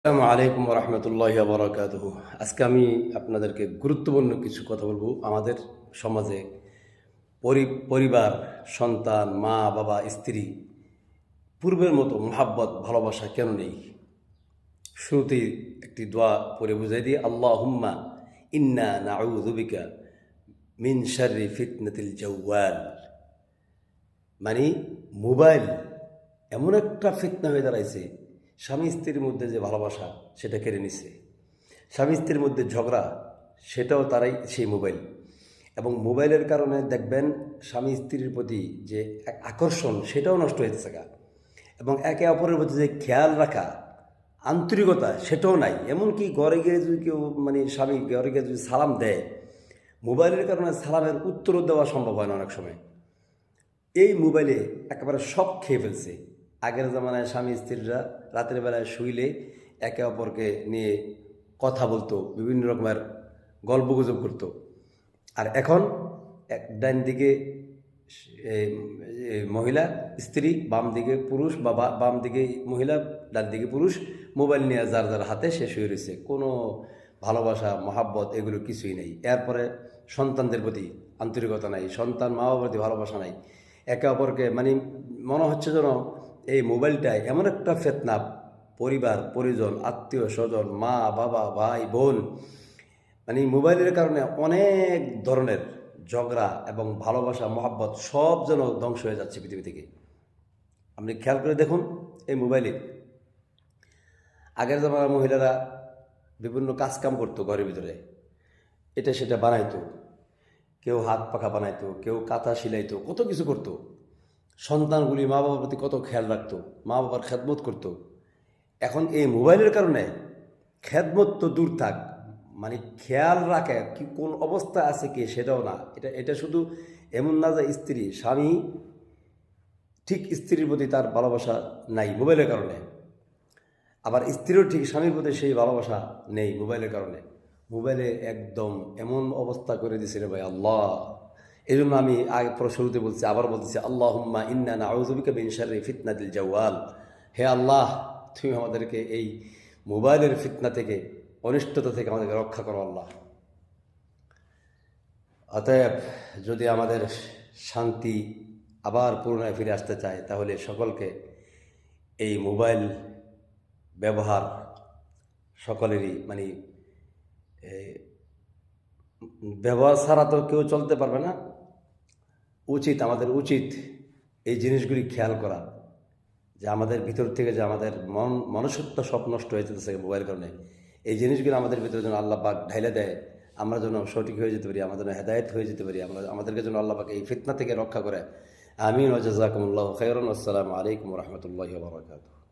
আসসালামু আলাইকুম রহমতুল্লাহ বরকাতুহু। আজকে আমি আপনাদেরকে গুরুত্বপূর্ণ কিছু কথা বলবো। আমাদের সমাজে পরিবার, সন্তান, মা বাবা, স্ত্রী পূর্বের মতো মোহাব্বত ভালোবাসা কেন নেই? শুরুতেই একটি দোয়া পড়ে বুঝাই দিয়ে, আল্লাহুম্মা ইন্না নাউযু বিকা মিন শাররি ফিতনাতিল জাওয়াল। মানে মোবাইল এমন একটা ফিতনা হয়ে দাঁড়াইছে, স্বামী স্ত্রীর মধ্যে যে ভালোবাসা সেটা কেড়ে নিছে, স্বামী স্ত্রীর মধ্যে ঝগড়া সেটাও তারাই সেই মোবাইল। এবং মোবাইলের কারণে দেখবেন স্বামী স্ত্রীর প্রতি যে এক আকর্ষণ সেটাও নষ্ট হয়ে থাকা, এবং একে অপরের প্রতি যে খেয়াল রাখা, আন্তরিকতা সেটাও নাই। এমনকি ঘরে গিয়ে যদি কেউ স্বামী ঘরে গিয়ে যদি সালাম দেয়, মোবাইলের কারণে সালামের উত্তরও দেওয়া সম্ভব হয় না অনেক সময়। এই মোবাইলে একেবারে সব খেয়ে ফেলছে। আগের জামানায় স্বামী স্ত্রীরা রাতের বেলায় শুইলে একে অপরকে নিয়ে কথা বলতো, বিভিন্ন রকমের গল্পগুজব করতো। আর এখন ডান দিকে মহিলা স্ত্রী, বাম দিকে পুরুষ, বা বাম দিকে মহিলা, ডান দিকে পুরুষ, মোবাইল নিয়ে যার যার হাতে সে শুয়ে রয়েছে। কোনো ভালোবাসা মহাব্বত এগুলো কিছুই নেই। এরপরে সন্তানদের প্রতি আন্তরিকতা নাই, সন্তান মা বাবার প্রতি ভালোবাসা নাই। একে অপরকে মনে হচ্ছে যেন এই মোবাইলটায় এমন একটা ফিতনা, পরিবার পরিজন, আত্মীয় স্বজন, মা বাবা, ভাই বোন, মোবাইলের কারণে অনেক ধরনের ঝগড়া এবং ভালোবাসা মহাব্বত সব যেন ধ্বংস হয়ে যাচ্ছে পৃথিবী থেকে। আপনি খেয়াল করে দেখুন, এই মোবাইলে আগের জামানার মহিলারা বিভিন্ন কাজকাম করতো ঘরের ভিতরে, এটা সেটা বানাইতো, কেউ হাত পাখা বানাইতো, কেউ কাঁথা সিলাইতো, কত কিছু করতো। সন্তানগুলি মা বাবার প্রতি কত খেয়াল রাখতো, মা বাবার খেদমত করতো। এখন এই মোবাইলের কারণে খেদমত তো দূর থাক, খেয়াল রাখে কি কোন অবস্থা আছে কি সেটাও না। এটা শুধু এমন না যে স্বামী ঠিক স্ত্রীর প্রতি তার ভালোবাসা নাই মোবাইলের কারণে, আবার স্ত্রীও ঠিক স্বামীর প্রতি সেই ভালোবাসা নেই মোবাইলের কারণে। মোবাইলে একদম এমন অবস্থা করে দিয়েছে রে ভাই আল্লাহ। এই জন্য আমি আগে শুরুতে বলছি, আবার বলতেছি, আল্লাহুম্মা ইন্না নাউযু বিকা মিন শাররি ফিতনাতিল জাওয়াল। হে আল্লাহ, তুমি আমাদেরকে এই মোবাইলের ফিতনা থেকে, অনিষ্টতা থেকে আমাদেরকে রক্ষা করো আল্লাহ। অতএব যদি আমাদের শান্তি আবার পুনরায় ফিরে আসতে চায়, তাহলে সকলকে এই মোবাইল ব্যবহার সকলেরই ব্যবহার ছাড়া তো কেউ চলতে পারবে না। আমাদের উচিত এই জিনিসগুলি খেয়াল করা, যে আমাদের ভিতর থেকে যে আমাদের মনুষ্যত্ব সব নষ্ট হয়ে যেতেছে মোবাইল কারণে। এই জিনিসগুলো আমাদের ভিতরে যেন আল্লাহ পাক ঢাইলে দেয়, আমরা যেন সঠিক হয়ে যেতে পারি, আমাদের হেদায়েত হয়ে যেতে পারি, আমাদেরকে যেন আল্লাহ পাক এই ফিতনা থেকে রক্ষা করে। আমিন ওয়া জাযাকুমুল্লাহু খাইরান। আসসালামু আলাইকুম ওয়া রাহমাতুল্লাহি ওয়া বারাকাতুহু।